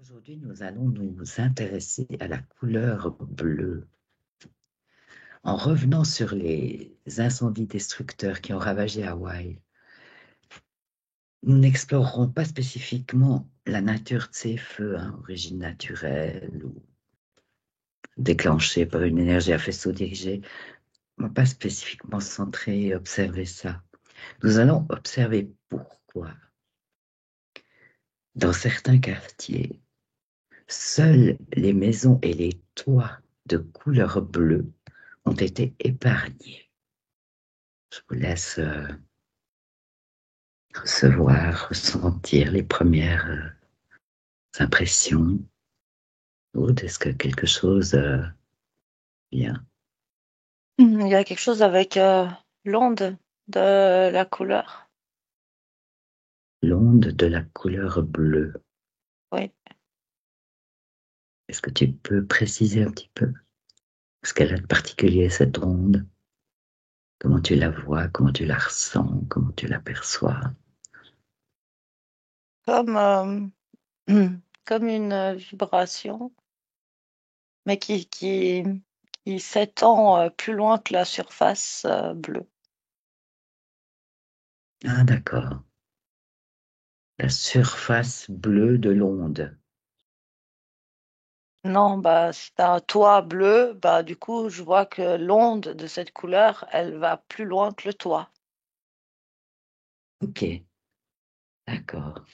Aujourd'hui, nous allons nous intéresser à la couleur bleue. En revenant sur les incendies destructeurs qui ont ravagé Hawaï, nous n'explorerons pas spécifiquement la nature de ces feux, origine naturelle ou déclenchée par une énergie à faisceau dirigé. On ne va pas spécifiquement se centrer et observer ça. Nous allons observer pourquoi, dans certains quartiers, seules les maisons et les toits de couleur bleue ont été épargnés. Je vous laisse recevoir, ressentir les premières impressions. Aude, est-ce que quelque chose vient? Il y a quelque chose avec l'onde de la couleur. L'onde de la couleur bleue. Oui. Est-ce que tu peux préciser un petit peu ce qu'elle a de particulier, cette onde? Comment tu la vois? Comment tu la ressens? Comment tu l'aperçois? Comme, comme une vibration, mais qui s'étend plus loin que la surface bleue. Ah, d'accord. La surface bleue de l'onde. Non, bah, si t'as un toit bleu, bah, du coup, je vois que l'onde de cette couleur, elle va plus loin que le toit. Ok, d'accord.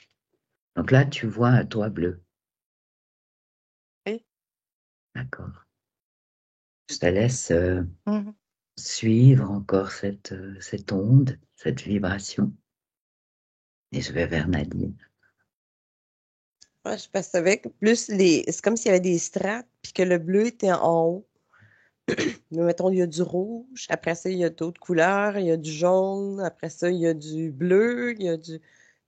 Donc là, tu vois un toit bleu. Oui. D'accord. Je te laisse Mhm. suivre encore cette onde, cette vibration. Et je vais vers Nadine. Ouais, je savais que c'est comme s'il y avait des strates, puis que le bleu était en haut. Mais mettons, il y a du rouge, après ça, il y a d'autres couleurs, il y a du jaune, après ça, il y a du bleu, il y a du.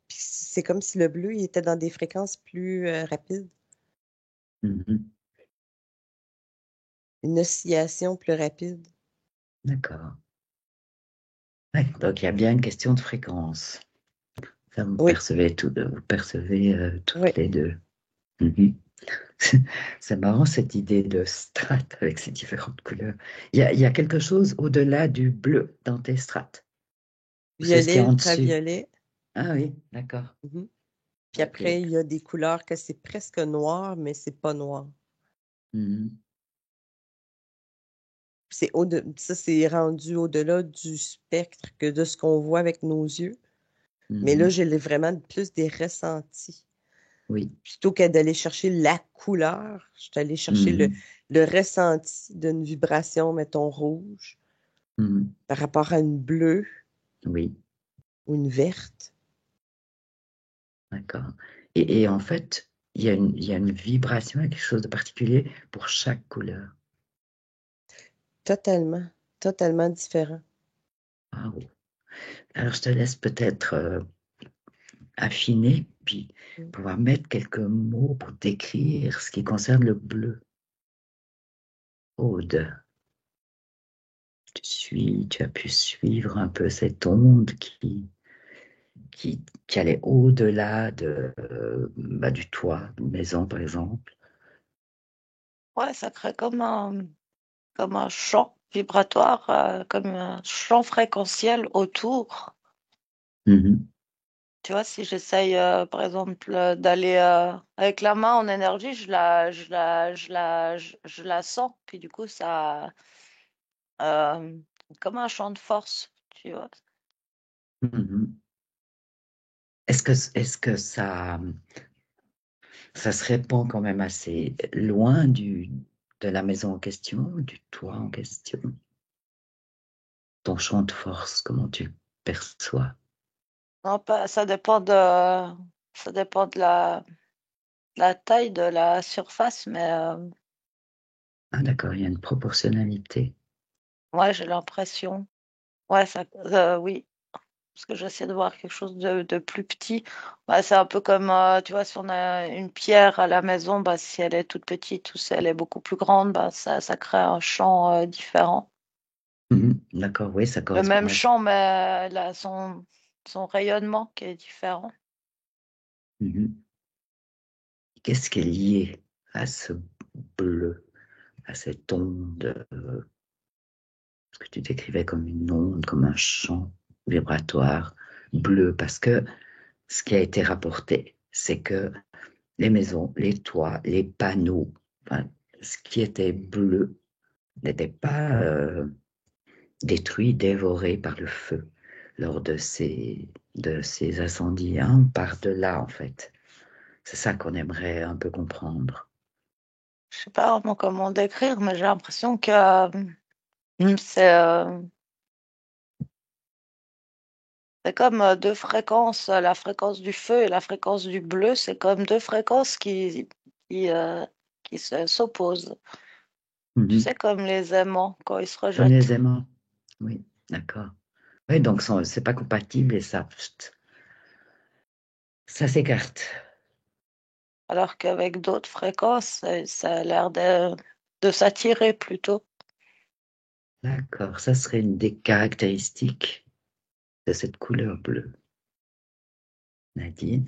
Puis c'est comme si le bleu, il était dans des fréquences plus rapides, Mhm. une oscillation plus rapide. D'accord. Ouais, donc il y a bien une question de fréquence. Ça, Oui, vous percevez oui. toutes les deux. Mhm. C'est marrant cette idée de strates avec ces différentes couleurs. Il y a quelque chose au-delà du bleu dans tes strates. Ou c'est ce qui Violet, est en dessus? ultraviolet. Ah oui, d'accord. Mhm. Puis Ok. après, il y a des couleurs que c'est presque noir, mais c'est pas noir. Mhm. Ça, c'est rendu au-delà du spectre que de ce qu'on voit avec nos yeux. Mais là, Mhm. j'ai vraiment plus des ressentis. Oui. Plutôt que d'aller chercher la couleur, je suis allée chercher Mhm. le ressenti d'une vibration, mettons, rouge, Mhm. par rapport à une bleue Oui, ou une verte. d'accord. Et en fait, il y a une vibration, quelque chose de particulier pour chaque couleur. Totalement, totalement différent. Ah oui. Alors, je te laisse peut-être affiner, puis Mm. pouvoir mettre quelques mots pour décrire ce qui concerne le bleu. Aude, tu as pu suivre un peu cette onde qui allait au-delà du toit d'une maison, par exemple. Ouais, ça crée comme un champ vibratoire, comme un champ fréquentiel autour. Mhm. Tu vois, si j'essaye, par exemple, d'aller avec la main en énergie, je la sens. Puis du coup, ça, euh, comme un champ de force, tu vois. Mhm. Est-ce que ça se répand quand même assez loin de la maison en question, du toit en question? Ton champ de force, comment tu le perçois? Non, pas, ça dépend de la taille de la surface, mais Ah d'accord, il y a une proportionnalité. ouais, j'ai l'impression. Ouais, oui. Parce que j'essaie de voir quelque chose de plus petit. Bah, c'est un peu comme, tu vois, si on a une pierre à la maison, bah, si elle est toute petite ou si elle est beaucoup plus grande, bah, ça crée un champ différent. Mhm. D'accord, oui, ça Le correspond même à... champ, mais elle a son rayonnement qui est différent. Mhm. qu'est-ce qui est lié à ce bleu, à cette onde ce que tu décrivais comme une onde, comme un champ vibratoire bleu, parce que ce qui a été rapporté, c'est que les maisons, les toits, les panneaux, enfin, ce qui était bleu n'était pas détruit, dévoré par le feu lors de ces incendies. Hein. On part de là, en fait. C'est ça qu'on aimerait un peu comprendre. Je sais pas vraiment comment décrire, mais j'ai l'impression que c'est comme deux fréquences, la fréquence du feu et la fréquence du bleu, c'est comme deux fréquences qui, euh, qui s'opposent. Tu Mhm. sais, comme les aimants quand ils se Comme les rejettent. aimants. Oui, d'accord. Oui, donc c'est pas compatible et ça s'écarte. Alors qu'avec d'autres fréquences, ça a l'air de s'attirer plutôt. D'accord, ça serait une des caractéristiques de cette couleur bleue. Nadine?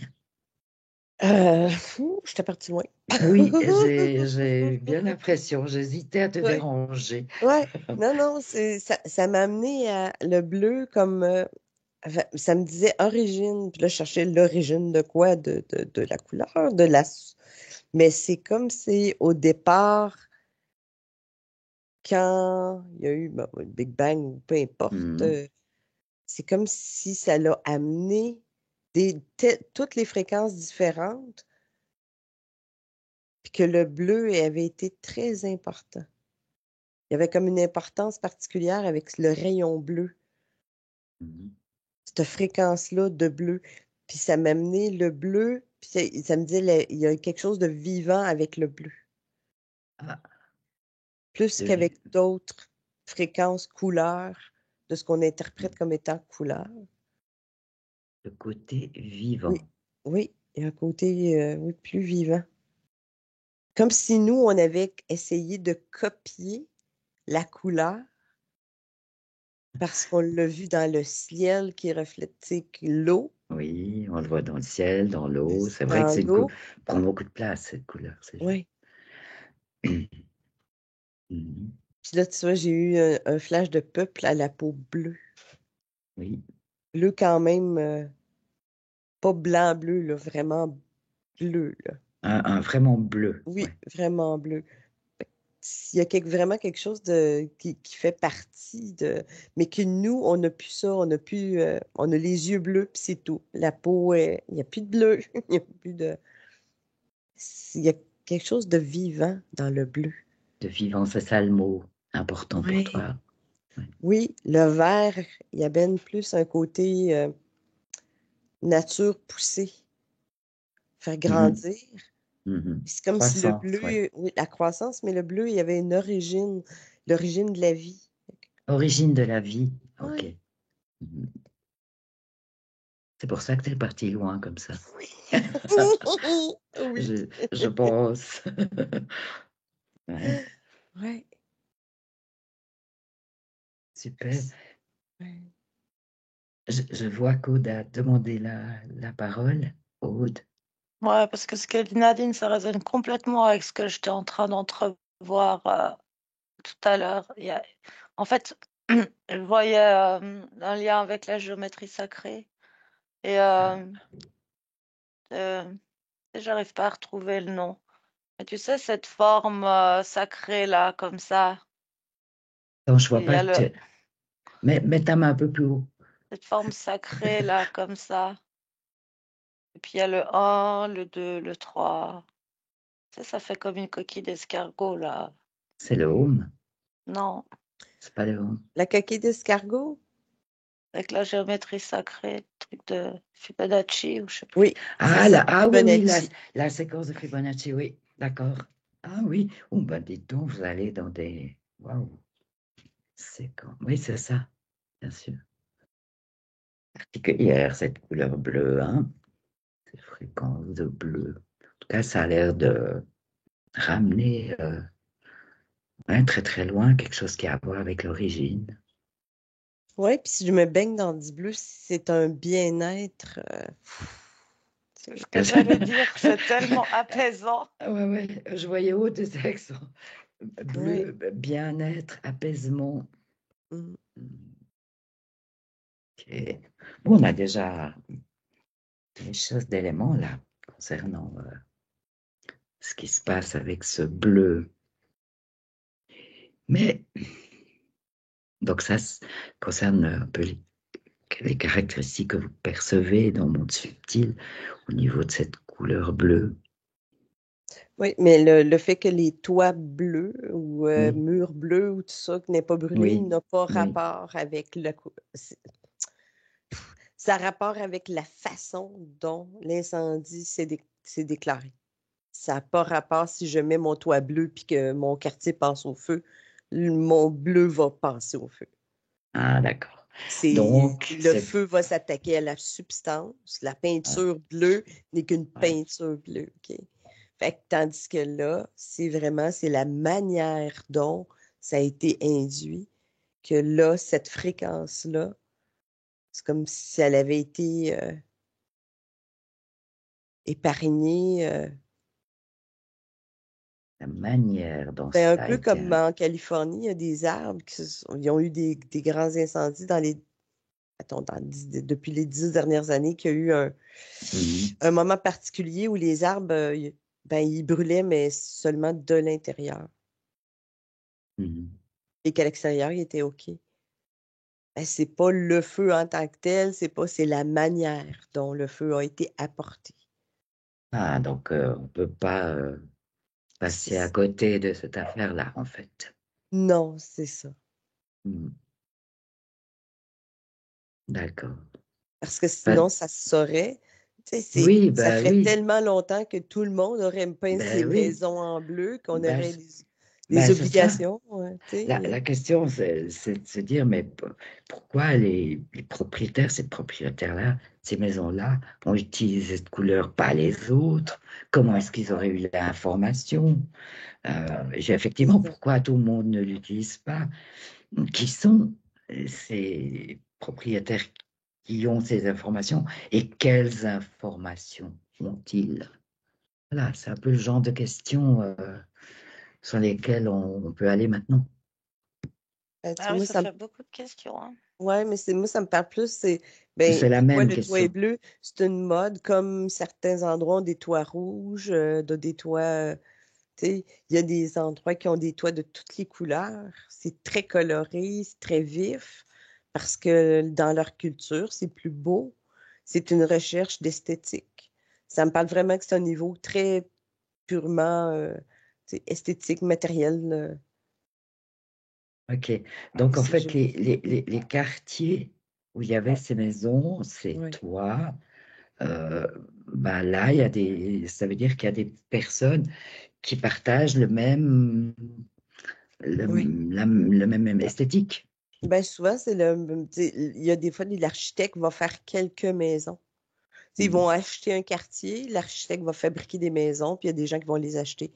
J'étais partie loin. Oui, j'ai bien l'impression, j'hésitais à te Ouais, déranger. ouais. Non, non, ça m'a amené à le bleu comme ça me disait origine. Puis là, je cherchais l'origine de quoi? De la couleur, mais c'est comme si au départ, quand il y a eu le Big Bang ou peu importe, Mhm. c'est comme si ça l'a amené toutes les fréquences différentes, puis que le bleu avait été très important. Il y avait comme une importance particulière avec le rayon bleu, Mhm. cette fréquence-là de bleu. Puis ça m'a amené le bleu, puis ça me disait, il y a quelque chose de vivant avec le bleu, Ah, plus de vi- qu'avec d'autres fréquences couleurs de ce qu'on interprète comme étant couleur. le côté Oui, vivant. oui, il y a un côté oui, plus vivant. Comme si nous, on avait essayé de copier la couleur parce qu'on l'a vu dans le ciel qui reflète tu sais, l'eau, Oui, on le voit dans le ciel, dans l'eau. C'est vrai que dans c'est l'eau. prend beaucoup de place, cette couleur. C'est joli. Oui. Mhm. Puis là, tu vois, j'ai eu un flash de peuple à la peau bleue. Oui, Bleu quand même, pas blanc-bleu, là, vraiment bleu, là. un vraiment bleu. Oui, Ouais. vraiment bleu. Il y a vraiment quelque chose qui fait partie mais que nous, on n'a plus ça, on a les yeux bleus, puis c'est tout. La peau, il n'y a plus de bleu, il n'y a plus de... Il y a quelque chose de vivant dans le bleu. De vivant, c'est ça le mot important pour Oui. toi. Ouais. Oui, le vert, il y a bien plus un côté nature poussée, faire Mhm. grandir. Mhm. C'est comme si le Croissance, ouais. bleu, oui, la croissance, mais le bleu, il y avait une origine, l'origine de la vie. Origine de la vie. Ok. Oui. Mhm. C'est pour ça que tu es parti loin comme ça. Oui. Je pense. Ouais, Ouais. super. Ouais. Je vois qu'Aude a demandé la parole. Aude. Ouais, parce que ce que dit Nadine, ça résonne complètement avec ce que j'étais en train d'entrevoir tout à l'heure. En fait, je voyais un lien avec la géométrie sacrée et euh, j'arrive pas à retrouver le nom. Mais tu sais, cette forme sacrée là, comme ça, Non, je vois il y pas. a Mets ta main un peu plus haut. cette forme sacrée là, comme ça. Et puis il y a le un, le 2, le 3. Tu sais, ça fait comme une coquille d'escargot là. C'est le home. Non, C'est pas le home. La coquille d'escargot? avec la géométrie sacrée, truc de Fibonacci ou je sais plus. Oui, c'est ça, Oui, oui, Fibonacci. la séquence de Fibonacci, oui, d'accord. Ah oui, oh, ben dites donc, vous allez dans des... Waouh, séquences. Oui, c'est ça, bien sûr. Particulière, cette couleur bleue, hein, ces fréquences de bleu. En tout cas, ça a l'air de ramener ouais, très très loin quelque chose qui a à voir avec l'origine. Oui, puis si je me baigne dans du bleu, c'est un bien-être. C'est ce que j'allais dire, c'est tellement apaisant. Ouais, ouais, je voyais haut des accents. Oui. Bleu, bien-être, apaisement. Mm. Ok. Bon, on a déjà des choses d'éléments là concernant ce qui se passe avec ce bleu. Mais, donc ça concerne un peu les caractéristiques que vous percevez dans le monde subtil au niveau de cette couleur bleue. Oui, mais le fait que les toits bleus ou Oui, murs bleus ou tout ça qui n'est pas brûlé oui, n'a pas oui. rapport avec ça a rapport avec la façon dont l'incendie s'est déclaré. Ça n'a pas rapport si je mets mon toit bleu puis que mon quartier passe au feu, mon bleu va passer au feu. Ah, d'accord. C'est Donc, le c'est... feu va s'attaquer à la substance. La Ouais, peinture bleue n'est qu'une ouais. peinture bleue. OK? Fait que, tandis que là, c'est la manière dont ça a été induit que là, cette fréquence-là, c'est comme si elle avait été épargnée. La manière dont Ben, un ça a peu été... comme en Californie, il y a des arbres ils ont eu des grands incendies attends, depuis les 10 dernières années, qu'il y a eu Mhm, un moment particulier où les arbres, ben, ils brûlaient, mais seulement de l'intérieur. mhm. Et qu'à l'extérieur, il était OK. Ben, c'est pas le feu en tant que tel, c'est la manière dont le feu a été apporté. Ah, donc on ne peut pas passer à C'est- côté de cette affaire-là, en fait. Non, c'est ça. Mhm. D'accord. Parce que Ben, sinon, ça se saurait. Tu sais, oui, ça ben ferait oui, tellement longtemps que tout le monde aurait peint ses ben oui. maisons en bleu, qu'on Ben, aurait ben, des c'est ça. obligations. Ouais, tu La sais. question, c'est de se dire, mais pourquoi les propriétaires, ces propriétaires-là, ces maisons-là, ont utilisé cette couleur, pas les autres? Comment est-ce qu'ils auraient eu l'information? C'est Effectivement, ça. pourquoi tout le monde ne l'utilise pas? Qui sont ces propriétaires qui ont ces informations et quelles informations ont-ils? Voilà, c'est un peu le genre de questions sur lesquelles on peut aller maintenant. Tu Ah vois, oui, ça fait beaucoup de questions, hein. ouais, mais moi, ça me parle plus, ben, C'est la pourquoi même le toit est question. bleu? C'est une mode, comme certains endroits ont des toits rouges, des toits, tu sais, il y a des endroits qui ont des toits de toutes les couleurs. C'est très coloré, c'est très vif, parce que dans leur culture, c'est plus beau. C'est une recherche d'esthétique. Ça me parle vraiment que c'est un niveau très purement, tu sais, esthétique, matériel. OK. Donc, en Si je... fait, les quartiers où il y avait ces maisons, ces Ouais. toits, ben là, il y a ça veut dire qu'il y a des personnes qui partagent Oui. le même esthétique. Ben souvent, tu sais, il y a des fois, l'architecte va faire quelques maisons. Tu sais, ils vont Mhm. acheter un quartier, l'architecte va fabriquer des maisons, puis il y a des gens qui vont les acheter.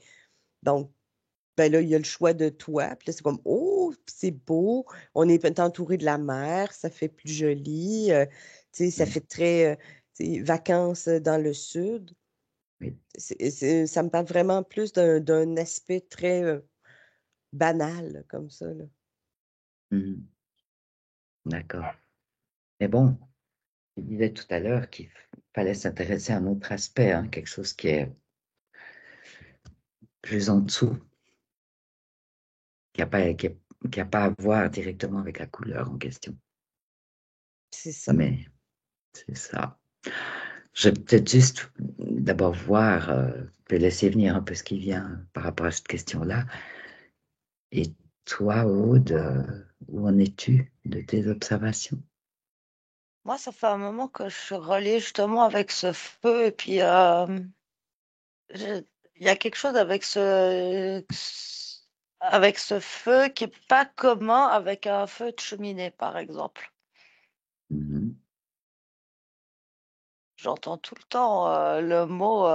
Donc, ben là, il y a le choix de toit. Puis là, c'est comme, oh, c'est beau, on est entouré de la mer, ça fait plus joli. Tu sais, ça Oui, fait très, tu sais, vacances dans le sud. oui. Ça me parle vraiment plus d'un aspect très banal, comme ça, là. Mhm. D'accord. Mais bon, je disais tout à l'heure qu'il fallait s'intéresser à un autre aspect, hein, quelque chose qui est plus en dessous, qui a pas à voir directement avec la couleur en question. C'est ça. Mais c'est ça. Je vais peut-être juste d'abord voir, te laisser venir un peu ce qui vient par rapport à cette question-là. Et toi, Aude, où en es-tu de tes observations? Moi, ça fait un moment que je suis reliée justement avec ce feu et puis je- il y a quelque chose avec ce feu qui est pas commun avec un feu de cheminée, par exemple. Mhm. J'entends tout le temps le mot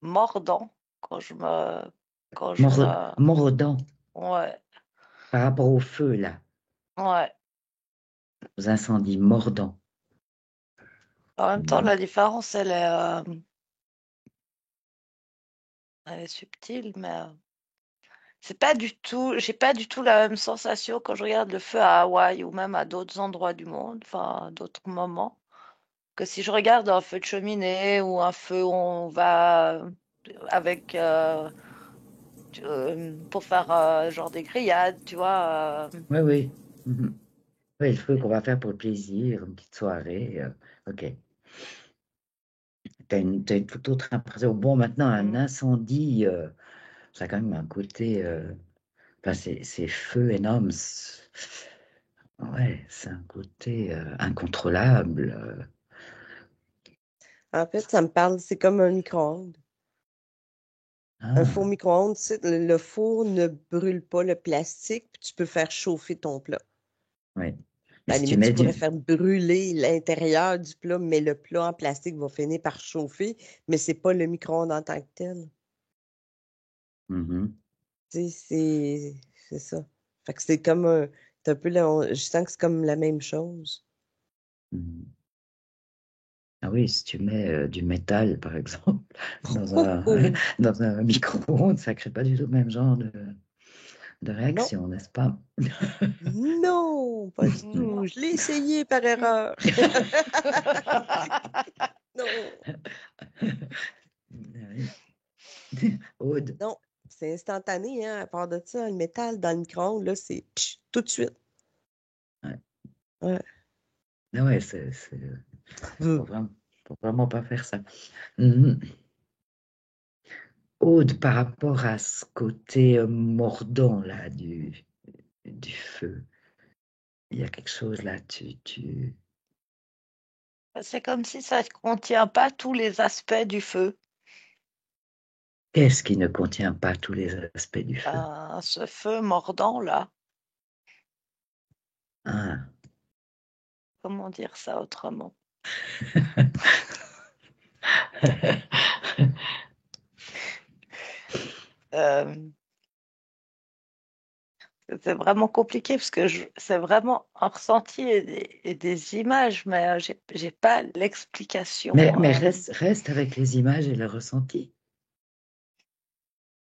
mordant quand quand je me, Mordant ouais, par rapport au feu, là, ouais. aux incendies mordants. En même temps, Mhm. la différence, elle est subtile, mais c'est pas du tout, j'ai pas du tout la même sensation quand je regarde le feu à Hawaï ou même à d'autres endroits du monde, enfin, à d'autres moments, que si je regarde un feu de cheminée ou un feu où on va avec pour faire genre des grillades, tu vois. Oui, oui. Mhm. Oui, le feu qu'on va faire pour le plaisir, une petite soirée. Ok. T'as une toute autre impression. Bon, maintenant, un Mm. incendie, ça a quand même un côté. Enfin, ces feux énormes. Ouais, c'est un côté incontrôlable. En fait, ça me parle, c'est comme un micro-ondes. Un four Ah, micro-ondes, tu sais, le four ne brûle pas le plastique, puis tu peux faire chauffer ton plat. oui. Mais À la si tu limite, tu mets pourrais du. faire brûler l'intérieur du plat, mais le plat en plastique va finir par chauffer, mais c'est pas le micro-ondes en tant que tel. Mhm, Tu sais, c'est ça. Fait que c'est comme c'est un peu je sens que c'est comme la même chose. mhm. Ah oui, si tu mets du métal, par exemple, dans Oh, un, oh, dans un micro-ondes, ça ne crée pas du tout le même genre de non, réaction, n'est-ce pas? non, pas du tout. Non. Je l'ai essayé par erreur. Non, Oui. Aude. non, c'est instantané, hein. À part de ça, le métal dans le micro-ondes, là, c'est tout de suite. Ouais. Ouais. Ah ouais, faut vraiment pas faire ça. Mhm. Aude, par rapport à ce côté mordant là du feu, il y a quelque chose là, C'est comme si ça ne contient pas tous les aspects du feu. qu'est-ce qui ne contient pas tous les aspects du feu? Ce feu mordant là, Ah. comment dire ça autrement? Euh, c'est vraiment compliqué parce que c'est vraiment un ressenti et des images, mais j'ai pas l'explication. Mais reste avec les images et le ressenti.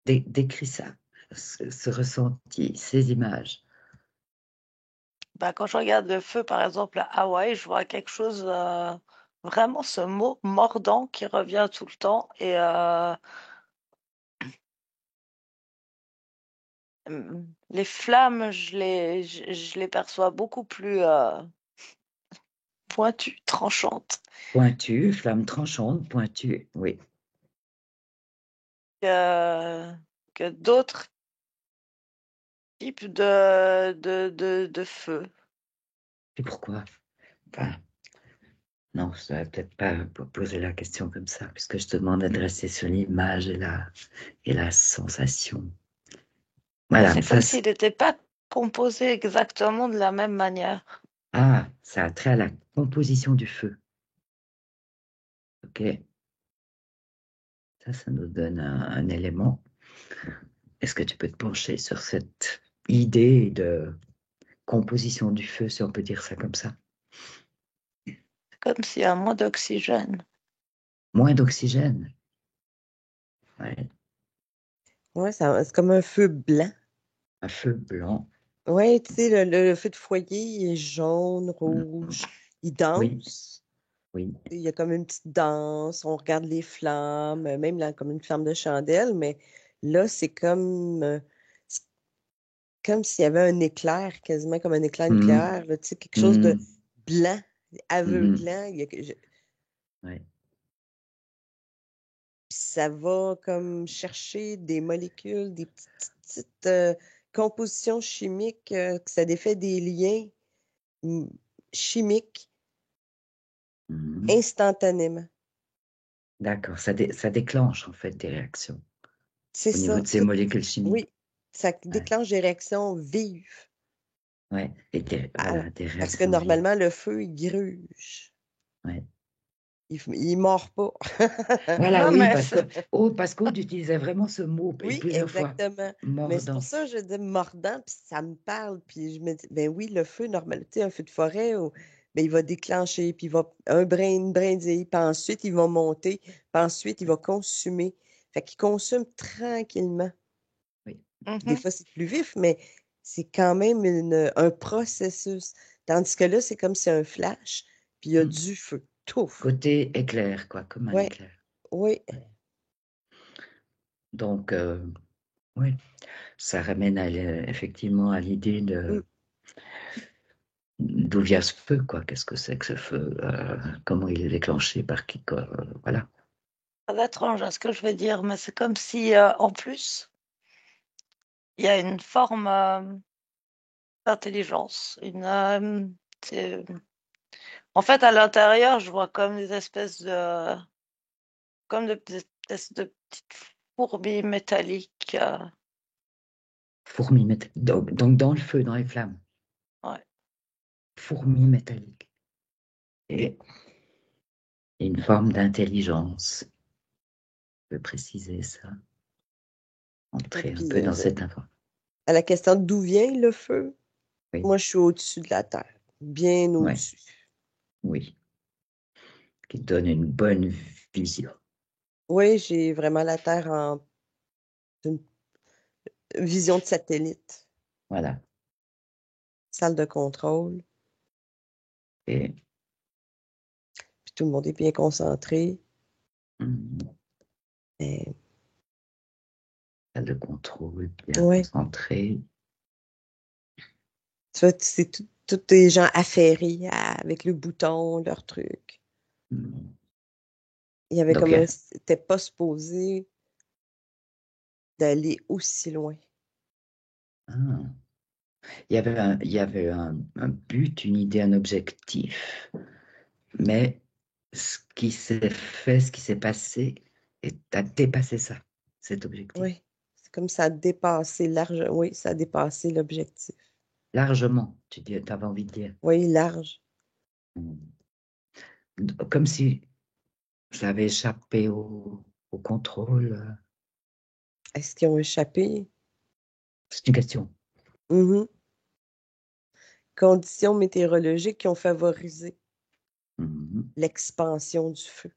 Décris ça, ce ressenti, ces images. Bah, quand je regarde le feu, par exemple, à Hawaï, je vois quelque chose, vraiment ce mot mordant qui revient tout le temps. Et les flammes, je les perçois beaucoup plus pointues, tranchantes Pointu, flamme tranchante, pointu, oui. que, que d'autres types de feu. Et pourquoi? Enfin, non, je ne devrais peut-être pas poser la question comme ça, puisque je te demande d'adresser sur l'image et la sensation. Bah, Voilà, c'est comme s'il n'était pas composé exactement de la même manière. ça a trait à la composition du feu. Ok, ça nous donne un élément. Est-ce que tu peux te pencher sur cette idée de composition du feu, si on peut dire ça comme ça? C'est comme s'il y a moins d'oxygène. Moins d'oxygène. Ouais. Ouais, c'est comme un feu blanc. Un feu blanc. Ouais, tu sais, le feu de foyer, il est jaune, Mm. rouge, il Oui, danse. oui. Il y a comme une petite danse, on regarde les flammes, même là, comme une flamme de chandelle, mais là, c'est comme s'il y avait un éclair, quasiment comme un éclair Mm. nucléaire, là, tu sais, quelque chose de Mm. blanc, Mhm. aveuglant. Ouais. Puis ça va comme chercher des molécules, des petites compositions chimiques, que ça défait des liens mm, chimiques Mhm. instantanément. D'accord, ça déclenche en fait des réactions C'est au niveau ça. de ces molécules chimiques. Oui, ça Ouais, déclenche des réactions vives. ouais. Et voilà, des Parce que réactions vives. normalement, le feu, il gruge. Ouais. Il mord pas. Voilà, Non, oui, mais parce qu'Aude utilisait vraiment ce mot Oui, plusieurs fois, exactement. Mais c'est pour mordant. ça que je dis mordant, puis ça me parle. Puis je me dis, ben oui, le feu normal, tu sais, un feu de forêt, ben, il va déclencher, puis il va une brindille, puis ensuite, il va monter, puis ensuite, il va consumer. Fait qu'il consomme tranquillement. Oui. Des fois, c'est plus vif, mais c'est quand même un processus. Tandis que là, c'est comme si un flash, puis il y a du feu. Touf! Côté éclair, quoi, comme un Ouais, éclair. oui, Donc, oui, ça ramène effectivement à l'idée mm, d'où vient ce feu, quoi. Qu'est-ce que c'est que ce feu? Comment il est déclenché, par qui, quoi. Voilà. C'est étrange, hein, ce que je vais dire, mais c'est comme si, en plus, il y a une forme d'intelligence. En fait, à l'intérieur, je vois comme des espèces des espèces de petites fourmis métalliques. Fourmis métalliques. Donc, dans le feu, dans les flammes. Ouais. Fourmis métalliques. Et une forme d'intelligence. Je peux préciser ça. et Entrer un puis, peu dans cette information. à la question d'où vient le feu, Oui, moi, je suis au-dessus de la terre, bien ouais, au-dessus. oui. Qui donne une bonne vision. Oui, j'ai vraiment la terre en une vision de satellite, Voilà. salle de contrôle, Et puis tout le monde est bien concentré. hum, Mais, salle de contrôle bien ouais, concentrée. tu vois, c'est tous des gens affairés avec le bouton, leur truc. Hum. Il y avait Donc, comme un, c'était pas supposé d'aller aussi loin. ah, il y avait un but, une idée, un objectif. Mais ce qui s'est fait, ce qui s'est passé, a dépassé ça, cet objectif. Oui, c'est comme ça a dépassé large, oui, ça a dépassé l'objectif. Largement, tu avais envie de dire. Oui, large. Hum. Comme si ça avait échappé au contrôle. Est-ce qu'ils ont échappé? C'est une question. Mhm. Conditions météorologiques qui ont favorisé Mhm. l'expansion du feu.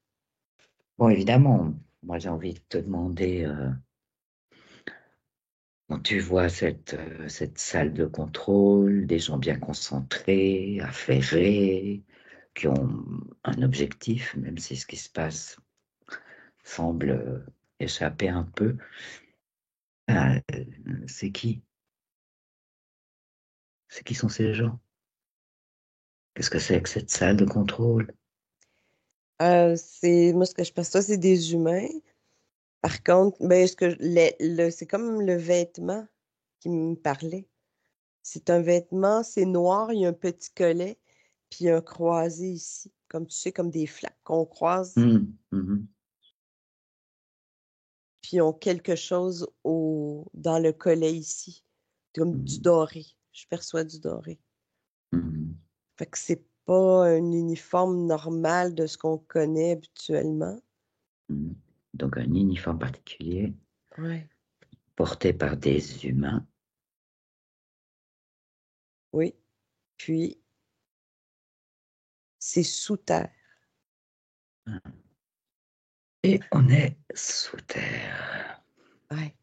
Bon, évidemment, moi j'ai envie de te demander, quand tu vois cette salle de contrôle, des gens bien concentrés, affairés, qui ont un objectif, même si ce qui se passe semble échapper un peu, euh, c'est qui? C'est qui sont ces gens? Qu'est-ce que c'est que cette salle de contrôle? Moi, ce que je pense, ça, c'est des humains. Par contre, ben, c'est comme le vêtement qui me parlait. C'est un vêtement, c'est noir, il y a un petit collet, puis il y a un croisé ici, comme tu sais, comme des flaques qu'on croise, Mhm. puis ils ont quelque chose dans le collet ici, comme du Mhm. doré. Je perçois du doré. Mhm. Fait que c'est pas un uniforme normal de ce qu'on connaît habituellement. Mhm. Donc un uniforme particulier Ouais. porté par des humains. Oui. Puis, c'est sous terre. Et on est sous terre. Ouais.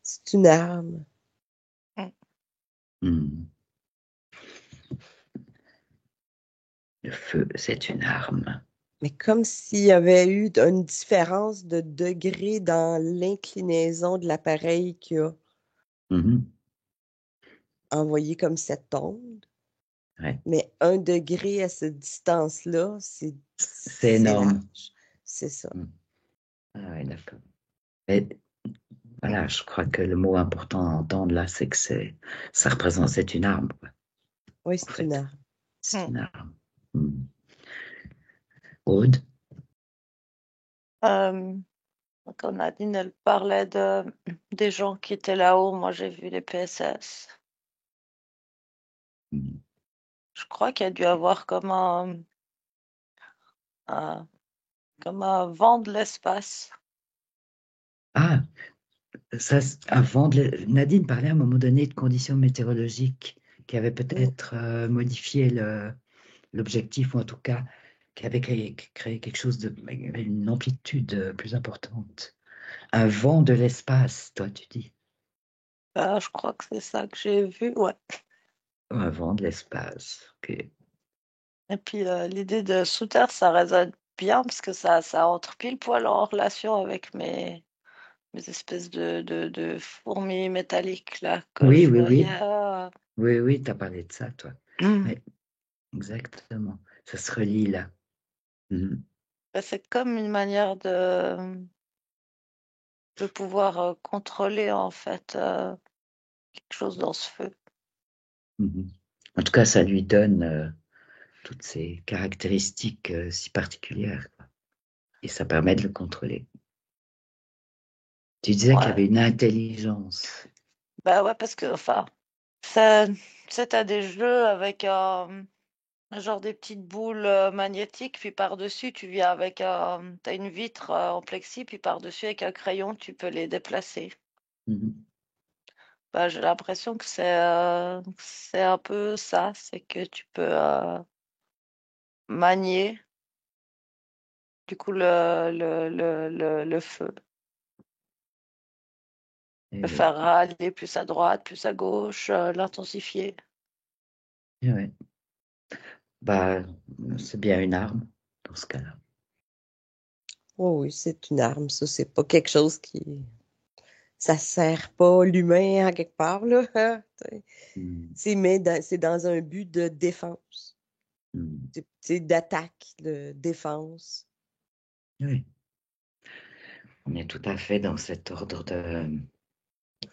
C'est une arme. Mm. Hmm. Le feu, c'est une arme. Mais comme s'il y avait eu une différence de degré dans l'inclinaison de l'appareil qui a Mhm. envoyé comme cette onde. Ouais. Mais 1 degré à cette distance-là, C'est c'est énorme. large. C'est ça. Hmm. Ah ouais, d'accord. Mais voilà, je crois que le mot important à entendre là, c'est que ça représente, c'est une arme, quoi, Oui, en c'est une fait. arme. C'est Mm. une arme. Hmm. Aude? Euh, Quand Nadine, elle parlait des gens qui étaient là-haut, moi j'ai vu les PSS. Hmm. Je crois qu'il y a dû avoir un- comme un vent de l'espace. Ah, ça, Nadine parlait à un moment donné de conditions météorologiques qui avaient Mm. peut-être modifié l'objectif, ou en tout cas, qui avait créé quelque chose une amplitude plus importante. Un vent de l'espace, toi, tu dis. Je crois que c'est ça que j'ai vu, ouais. Un vent de l'espace. Ok. Et puis l'idée de sous-terre, ça résonne bien parce que ça entre pile poil en relation avec mes espèces de fourmis métalliques là que Oui, je oui, voyais. oui. Oui, oui, tu as parlé de ça, toi. Oui, exactement. Ça se relie là. Mhm. C'est comme une manière de pouvoir contrôler en fait quelque chose dans ce feu. Mhm. En tout cas, ça lui donne toutes ces caractéristiques si particulières, quoi. Et ça permet de le contrôler. Tu disais qu'il y Ouais. avait une intelligence. Bah ouais, parce que enfin, ça, tu sais, t'as des jeux avec genre des petites boules magnétiques, puis par-dessus, tu viens avec t'as une vitre en plexi, puis par-dessus, avec un crayon, tu peux les déplacer. Mhm. Bah, j'ai l'impression que c'est un peu ça, c'est que tu peux manier du coup le feu, Eh le oui, faire aller plus à droite, plus à gauche, l'intensifier. eh oui. Bah, c'est bien une arme dans ce cas-là. Oh oui, c'est une arme, ça. C'est pas quelque chose qui. Ça sert pas l'humain à quelque part, là. Hein, t'sais. Mhm. C'est dans un but de défense. Mhm. C'est d'attaque, de défense. Oui, on est tout à fait dans cet ordre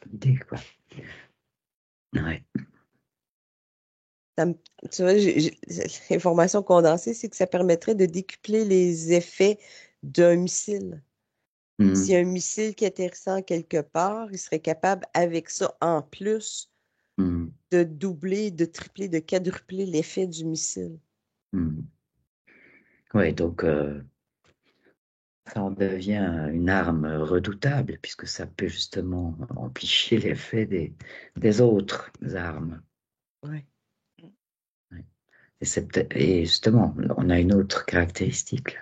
d'idée, quoi. Ouais. Ça me- Tu vois, l'information condensée, c'est que ça permettrait de décupler les effets d'un missile. Si Mhm. un missile qui atterrissant quelque part, il serait capable, avec ça en plus, Mhm. de doubler, de tripler, de quadrupler l'effet du missile. Mhm. Ouais, donc ça en devient une arme redoutable puisque ça peut justement amplifier l'effet des autres armes. Ouais. Ouais. Et justement, on a une autre caractéristique, là,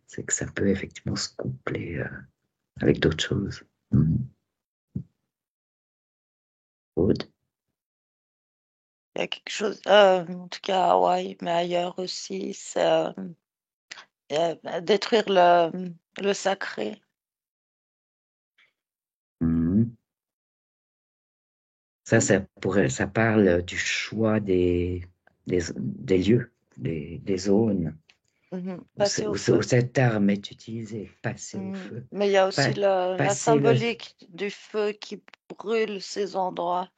c'est que ça peut effectivement se coupler avec d'autres choses. Mhm. Aude. Il y a quelque chose, en tout cas à Hawaï, mais ailleurs aussi, c'est détruire le sacré. Mhm. Ça parle du choix des lieux, des zones Mhm. où, Passer au où feu. cette arme est utilisée, passer au Mhm. feu. Mais il y a aussi la Passer le, symbolique du feu qui brûle ces endroits.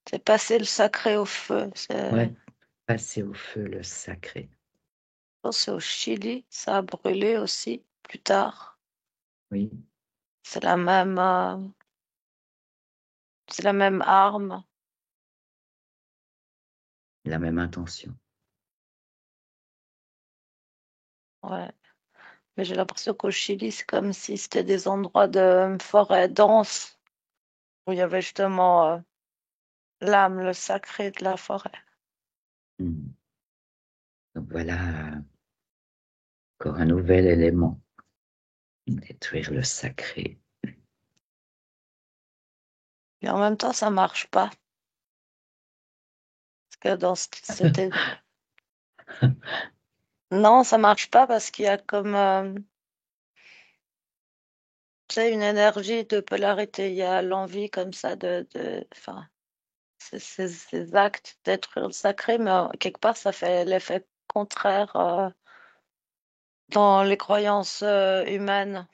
C'est passer le sacré au feu. ouais, passer au feu le sacré. Je pense que c'est au Chili, ça a brûlé aussi plus tard. Oui, C'est c'est la même arme. la même intention. Ouais. Mais j'ai l'impression qu'au Chili, c'est comme si c'était des endroits de forêt dense où il y avait justement l'âme, le sacré de la forêt. Mhm. Donc voilà encore un nouvel élément, détruire le sacré. Et en même temps, ça marche pas. Parce que c'était... Non, ça marche pas parce qu'il y a comme tu sais, une énergie de polarité. Il y a l'envie comme ça enfin, ces actes détruire le sacré, mais quelque part, ça fait l'effet contraire dans les croyances humaines.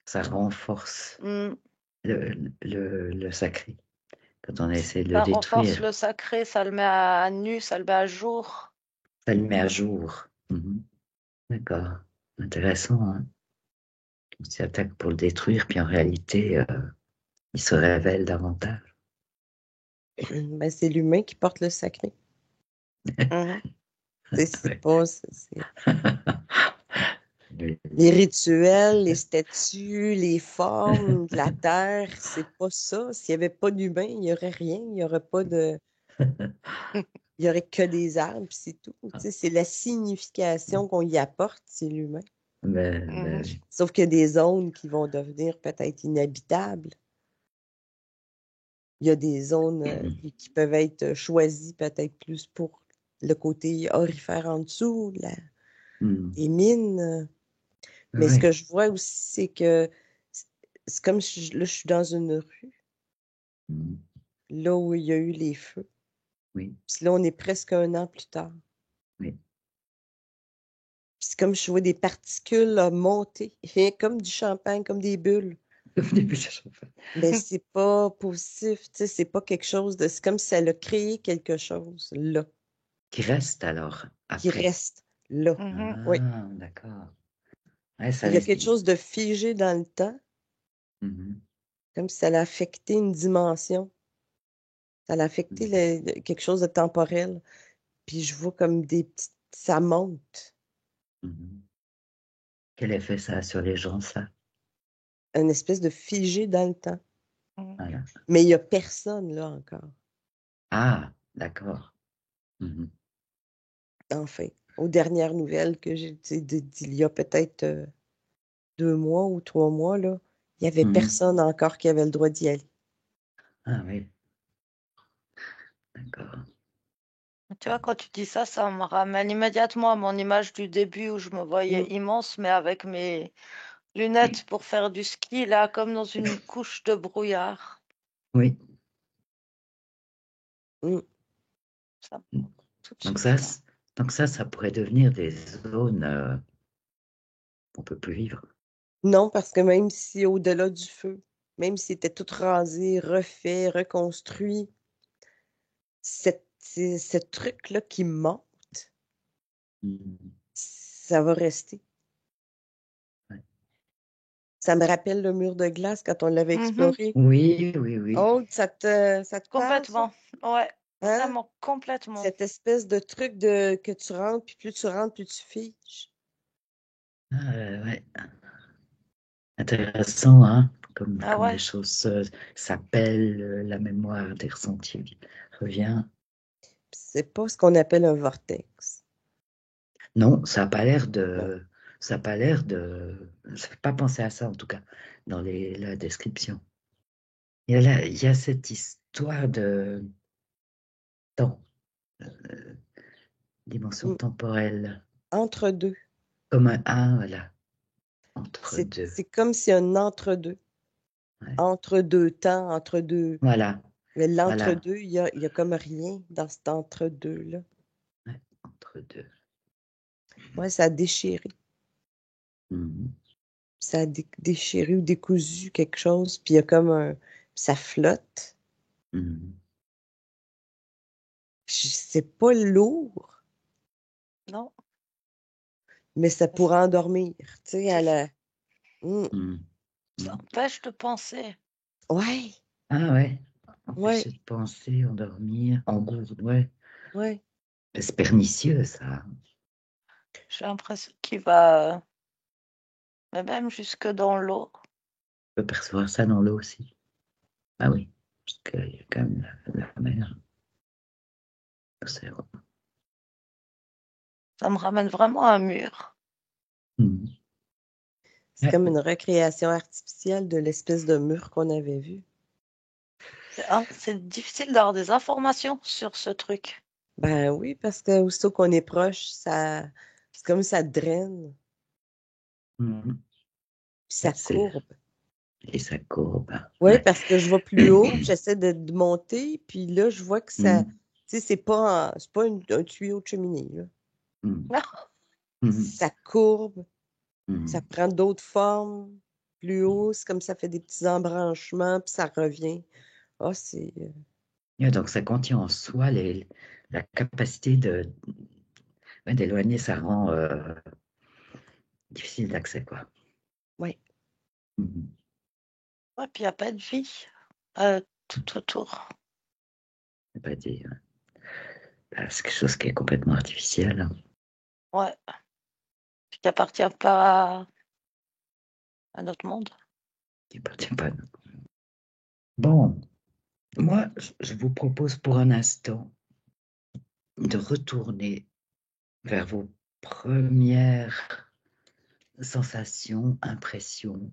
Ça renforce Hmm. le sacré quand on essaie de le Ça renforce détruire. le sacré, ça le met à nu, ça le met à jour. Ça le met à jour. Mhm. D'accord. Intéressant, hein. On s'y attaque pour le détruire, puis en réalité, il se révèle davantage. Ben, c'est l'humain qui porte le sacré. Mhm. C'est pas. Oui. Les rituels, les statues, les formes, la terre, c'est pas ça. S'il n'y avait pas d'humain, il n'y aurait rien. Il n'y aurait pas de. il n'y aurait que des arbres, puis c'est tout. Tu sais, c'est la signification qu'on y apporte, c'est l'humain. Ben oui. Sauf qu'il y a des zones qui vont devenir peut-être inhabitables. Il y a des zones qui peuvent être choisies peut-être plus pour le côté aurifère en dessous, les mines. Mais ce Oui. que je vois aussi, c'est que c'est comme si là, je suis dans une rue, là où il y a eu les feux. Oui. Puis là, on est presque 1 an plus tard. Oui. Puis c'est comme je vois des particules monter, comme du champagne, comme des bulles. Mais c'est pas positif, tu sais, c'est pas quelque chose de. C'est comme si elle a créé quelque chose là, Qui reste alors qui après. reste là. Oui. Ah, d'accord. Ouais, ça Il y a laisse. quelque chose de figé dans le temps, comme si ça a affecté une dimension. Ça a affecté quelque chose de temporel. Puis je vois comme des petites. Ça monte. Quel effet ça a sur les gens, ça? Une espèce de figé dans le temps. Voilà. Mais il n'y a personne là encore. Ah, d'accord. Enfin, aux dernières nouvelles que j'ai, tu sais, d'il y a peut-être 2 mois ou 3 mois, là, il n'y avait personne encore qui avait le droit d'y aller. Ah oui, d'accord. Tu vois, quand tu dis ça, ça me ramène immédiatement à mon image du début où je me voyais immense, mais avec mes lunettes pour faire du ski, là, comme dans une couche de brouillard. Oui. Ça, tout de Donc suite. ça pourrait devenir des zones qu'on ne peut plus vivre. Non, parce que même si au-delà du feu, même si c'était tout rasé, refait, reconstruit, ce truc-là qui monte, ça va rester. Ouais. Ça me rappelle le mur de glace quand on l'avait exploré. Oui, oui, oui. Oh, ça te parle, ça? Complètement. Ouais, Hein? vraiment, complètement. Cette espèce de truc que tu rentres, puis plus tu rentres, plus tu figes. Ah, ouais. Intéressant, hein? Comme Ah les ouais. choses s'appellent, la mémoire des ressentis revient. C'est pas ce qu'on appelle un vortex. Non, ça n'a pas l'air Non. de. Ça n'a pas l'air de. Ça fait pas penser à ça, en tout cas, dans la description. Il y a cette histoire de temps, dimension temporelle, Entre deux. comme un A, voilà, entre deux. C'est comme si un entre-deux. Ouais. Entre deux temps, entre deux. Voilà, Mais voilà, l'entre-deux, il y a comme rien dans cet entre-deux-là. ouais, entre deux. Ouais, ça a déchiré. Ça a déchiré ou décousu quelque chose, puis il y a comme un. Ça flotte. C'est pas lourd, Non. mais ça pourrait endormir. Tu sais, à la. Ça empêche de penser. Ouais, Ah ouais, ouais, empêcher de penser, endormir, en gourde, ouais. ouais. C'est pernicieux, ça. J'ai l'impression qu'il va, mais même jusque dans l'eau. On peut percevoir ça dans l'eau aussi. Ah oui, parce qu'il y a quand même la mer. C'est Ça me ramène vraiment à un mur. C'est comme une recréation artificielle de l'espèce de mur qu'on avait vu. C'est difficile d'avoir des informations sur ce truc. Ben oui, parce que aussitôt qu'on est proche, c'est comme ça draine, puis ça courbe. Et ça courbe. Oui, Ouais. parce que je vais plus haut, j'essaie de monter, puis là, je vois que ça, tu sais, c'est pas un tuyau de cheminée, là. Ça courbe, ça prend d'autres formes. Plus haut, c'est comme ça fait des petits embranchements, puis ça revient. Ah, c'est. Donc ça contient en soi la capacité d'éloigner, ça rend difficile d'accès, quoi. Oui. Ouais, puis il n'y a pas de vie tout autour. C'est pas dit. C'est quelque chose qui est complètement artificiel. Ouais, qui appartient pas à notre monde. Qui appartient pas à nous. Bon, moi, je vous propose pour un instant de retourner vers vos premières sensations, impressions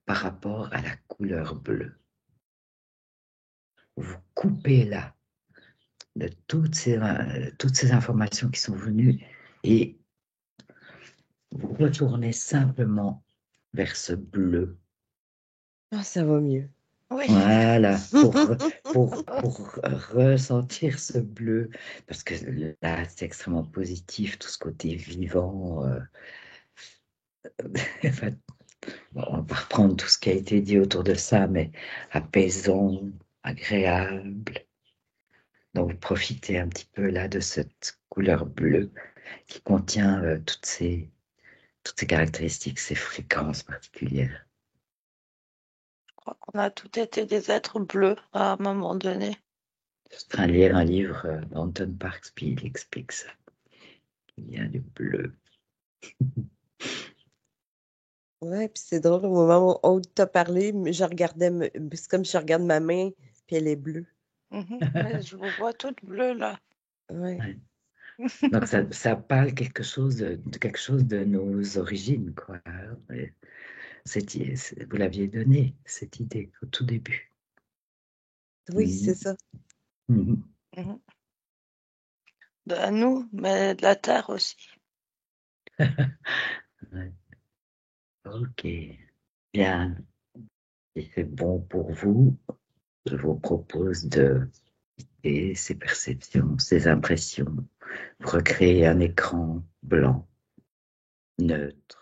par rapport à la couleur bleue. Vous coupez là de toutes ces informations qui sont venues et vous retournez simplement vers ce bleu. Ah, ça va mieux. Oui. Voilà, pour ressentir ce bleu, parce que là, c'est extrêmement positif, tout ce côté vivant. Enfin, bon, on va reprendre tout ce qui a été dit autour de ça, mais apaisant, agréable. Donc, vous profitez un petit peu là de cette couleur bleue qui contient toutes ces caractéristiques, ces fréquences particulières. Je crois qu'on a tous été des êtres bleus à un moment donné. Je suis en train de lire un livre d'Anton Parks, puis il explique ça. Il y a du bleu. Ouais, puis c'est drôle, au moment où tu as parlé, je regardais, c'est comme si je regarde ma main, puis elle est bleue. Ouais, je vous vois toute bleue là. Ouais. Ouais. Donc ça parle quelque chose quelque chose de nos origines, quoi. Et vous l'aviez donné, cette idée, au tout début. Oui, Mhm. c'est ça. Mhm. Mhm. De nous, mais de la terre aussi. Ouais. Ok, bien. Si c'est bon pour vous, je vous propose de et ces perceptions, ces impressions, recréer un écran blanc, neutre,